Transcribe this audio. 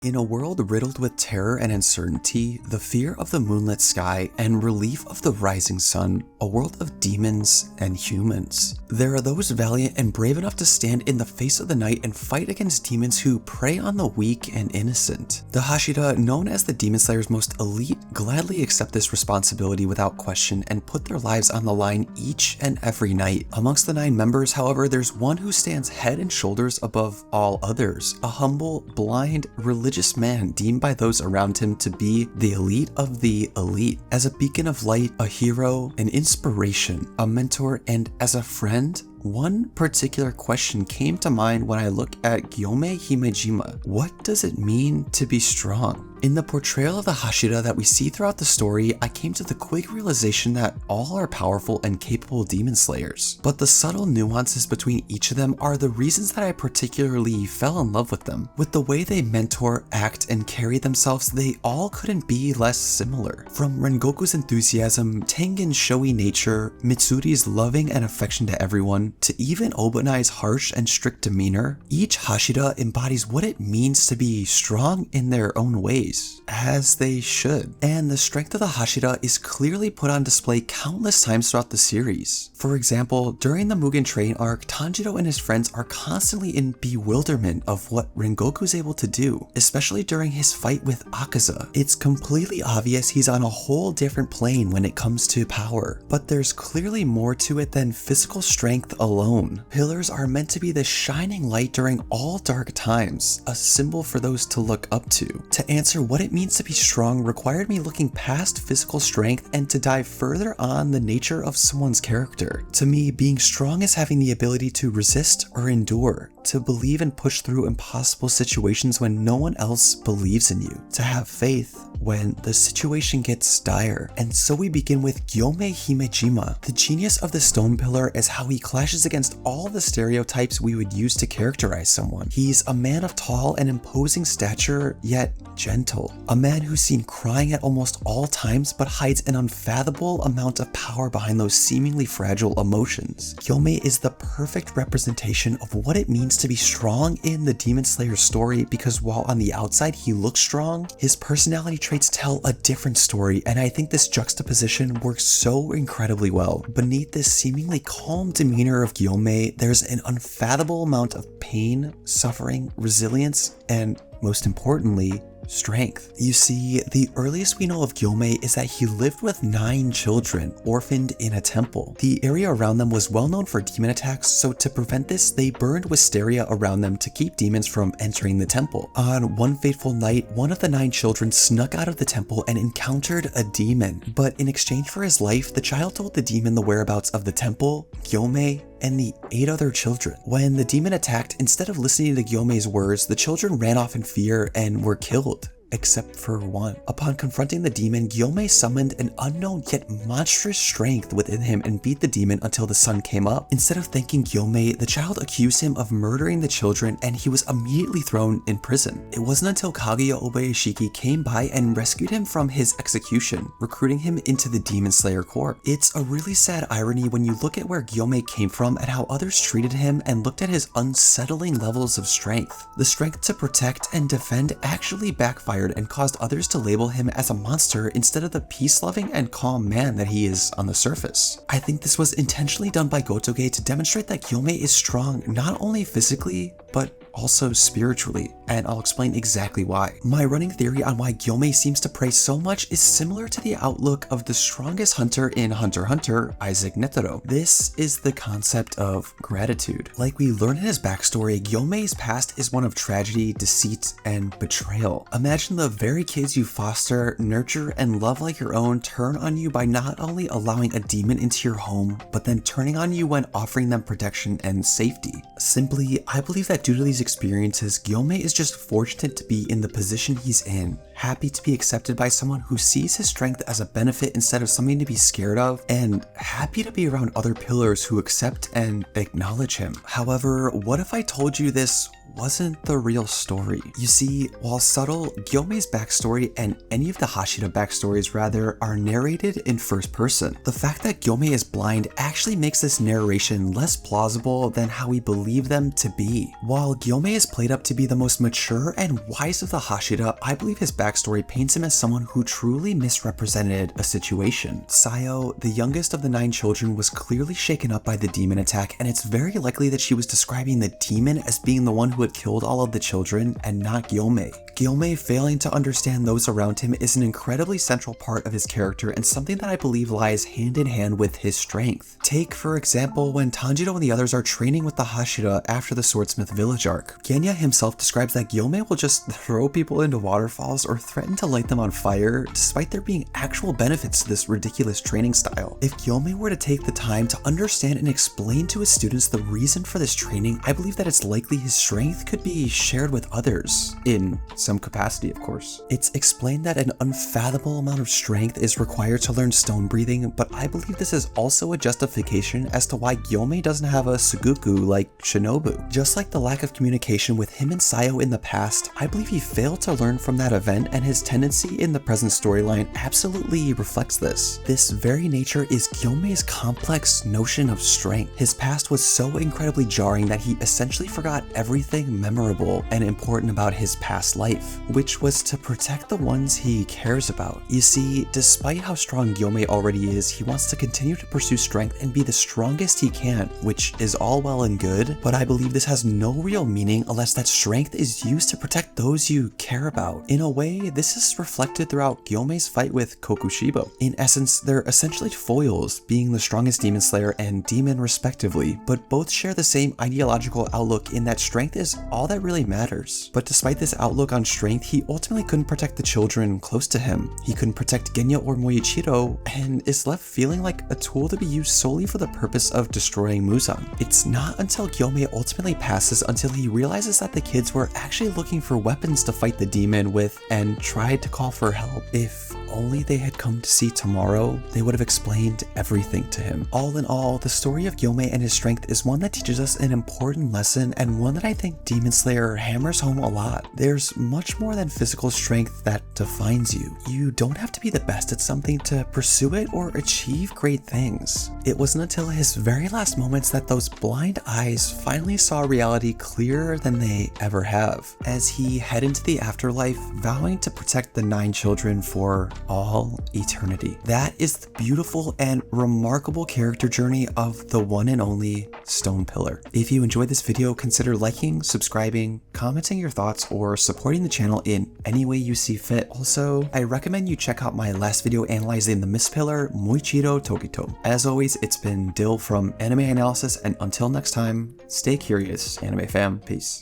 In a world riddled with terror and uncertainty, the fear of the moonlit sky and relief of the rising sun, a world of demons and humans. There are those valiant and brave enough to stand in the face of the night and fight against demons who prey on the weak and innocent. The hashira, known as the Demon Slayer's most elite, gladly accept this responsibility without question and put their lives on the line each and every night. Amongst the 9 members, however, there's one who stands head and shoulders above all others, a humble, blind, religious man deemed by those around him to be the elite of the elite. As a beacon of light, a hero, an inspiration, a mentor, and as a friend, one particular question came to mind when I look at Gyomei Himejima. What does it mean to be strong? In the portrayal of the hashira that we see throughout the story, I came to the quick realization that all are powerful and capable demon slayers. But the subtle nuances between each of them are the reasons that I particularly fell in love with them. With the way they mentor, act, and carry themselves, they all couldn't be less similar. From Rengoku's enthusiasm, Tengen's showy nature, Mitsuri's loving and affection to everyone, to even Obanai's harsh and strict demeanor, each hashira embodies what it means to be strong in their own ways, as they should. And the strength of the hashira is clearly put on display countless times throughout the series. For example, during the Mugen Train arc, Tanjiro and his friends are constantly in bewilderment of what Rengoku is able to do, especially during his fight with Akaza. It's completely obvious he's on a whole different plane when it comes to power, but there's clearly more to it than physical strength alone. Pillars are meant to be the shining light during all dark times, a symbol for those to look up to. To answer what it means to be strong required me looking past physical strength and to dive further on the nature of someone's character. To me, being strong is having the ability to resist or endure, to believe and push through impossible situations when no one else believes in you, to have faith when the situation gets dire. And so we begin with Gyomei Himejima. The genius of the stone pillar is how he clashes against all the stereotypes we would use to characterize someone. He's a man of tall and imposing stature, yet gentle. A man who's seen crying at almost all times but hides an unfathomable amount of power behind those seemingly fragile emotions. Gyomei is the perfect representation of what it means to be strong in the Demon Slayer story, because while on the outside he looks strong, his personality traits tell a different story, and I think this juxtaposition works so incredibly well. Beneath this seemingly calm demeanor of Gyomei, there's an unfathomable amount of pain, suffering, resilience, and most importantly, strength. You see, the earliest we know of Gyomei is that he lived with 9 children, orphaned in a temple. The area around them was well known for demon attacks, so to prevent this, they burned wisteria around them to keep demons from entering the temple. On one fateful night, one of the 9 children snuck out of the temple and encountered a demon, but in exchange for his life, the child told the demon the whereabouts of the temple, Gyomei, and the 8 other children. When the demon attacked, instead of listening to Gyomei's words, the children ran off in fear and were killed, except for one. Upon confronting the demon, Gyomei summoned an unknown yet monstrous strength within him and beat the demon until the sun came up. Instead of thanking Gyomei, the child accused him of murdering the children and he was immediately thrown in prison. It wasn't until Kaguya Obayashiki came by and rescued him from his execution, recruiting him into the Demon Slayer Corps. It's a really sad irony when you look at where Gyomei came from and how others treated him and looked at his unsettling levels of strength. The strength to protect and defend actually backfired and caused others to label him as a monster instead of the peace-loving and calm man that he is on the surface. I think this was intentionally done by Gotoge to demonstrate that Gyomei is strong not only physically, but also spiritually, and I'll explain exactly why. My running theory on why Gyomei seems to pray so much is similar to the outlook of the strongest hunter in Hunter x Hunter, Isaac Netero. This is the concept of gratitude. Like we learn in his backstory, Gyomei's past is one of tragedy, deceit, and betrayal. Imagine the very kids you foster, nurture, and love like your own turn on you by not only allowing a demon into your home, but then turning on you when offering them protection and safety. Simply, I believe that due to these experiences, Gyomei is just fortunate to be in the position he's in, happy to be accepted by someone who sees his strength as a benefit instead of something to be scared of, and happy to be around other pillars who accept and acknowledge him. However, what if I told you this wasn't the real story. You see, while subtle, Gyomei's backstory and any of the Hashira backstories rather are narrated in first person. The fact that Gyomei is blind actually makes this narration less plausible than how we believe them to be. While Gyomei is played up to be the most mature and wise of the Hashira, I believe his backstory paints him as someone who truly misrepresented a situation. Sayo, the youngest of the 9 children, was clearly shaken up by the demon attack, and it's very likely that she was describing the demon as being the one who had killed all of the children and not Gyomei. Gyomei failing to understand those around him is an incredibly central part of his character and something that I believe lies hand in hand with his strength. Take, for example, when Tanjiro and the others are training with the Hashira after the Swordsmith village arc. Genya himself describes that Gyomei will just throw people into waterfalls or threaten to light them on fire, despite there being actual benefits to this ridiculous training style. If Gyomei were to take the time to understand and explain to his students the reason for this training, I believe that it's likely his strength could be shared with others, in some capacity, of course. It's explained that an unfathomable amount of strength is required to learn stone breathing, but I believe this is also a justification as to why Gyomei doesn't have a Sugoku like Shinobu. Just like the lack of communication with him and Sayo in the past, I believe he failed to learn from that event, and his tendency in the present storyline absolutely reflects this. This very nature is Gyomei's complex notion of strength. His past was so incredibly jarring that he essentially forgot everything memorable and important about his past life, which was to protect the ones he cares about. You see, despite how strong Gyomei already is, he wants to continue to pursue strength and be the strongest he can, which is all well and good, but I believe this has no real meaning unless that strength is used to protect those you care about. In a way, this is reflected throughout Gyomei's fight with Kokushibo. In essence, they're essentially foils, being the strongest demon slayer and demon respectively, but both share the same ideological outlook in that strength is all that really matters. But despite this outlook on strength, he ultimately couldn't protect the children close to him. He couldn't protect Genya or Moichiro, and is left feeling like a tool to be used solely for the purpose of destroying Muzan. It's not until Gyomei ultimately passes until he realizes that the kids were actually looking for weapons to fight the demon with and tried to call for help. If only they had come to see tomorrow, they would have explained everything to him. All in all, the story of Gyomei and his strength is one that teaches us an important lesson, and one that I think Demon Slayer hammers home a lot. There's much more than physical strength that defines you. You don't have to be the best at something to pursue it or achieve great things. It wasn't until his very last moments that those blind eyes finally saw reality clearer than they ever have, as he head into the afterlife, vowing to protect the 9 children for all eternity. That is the beautiful and remarkable character journey of the one and only Stone Pillar. If you enjoyed this video, consider liking, subscribing, commenting your thoughts, or supporting the channel in any way you see fit. Also, I recommend you check out my last video analyzing the Mist Pillar, Moichiro Togito. As always, it's been Dill from Anime Analysis, and until next time, stay curious, anime fam. Peace.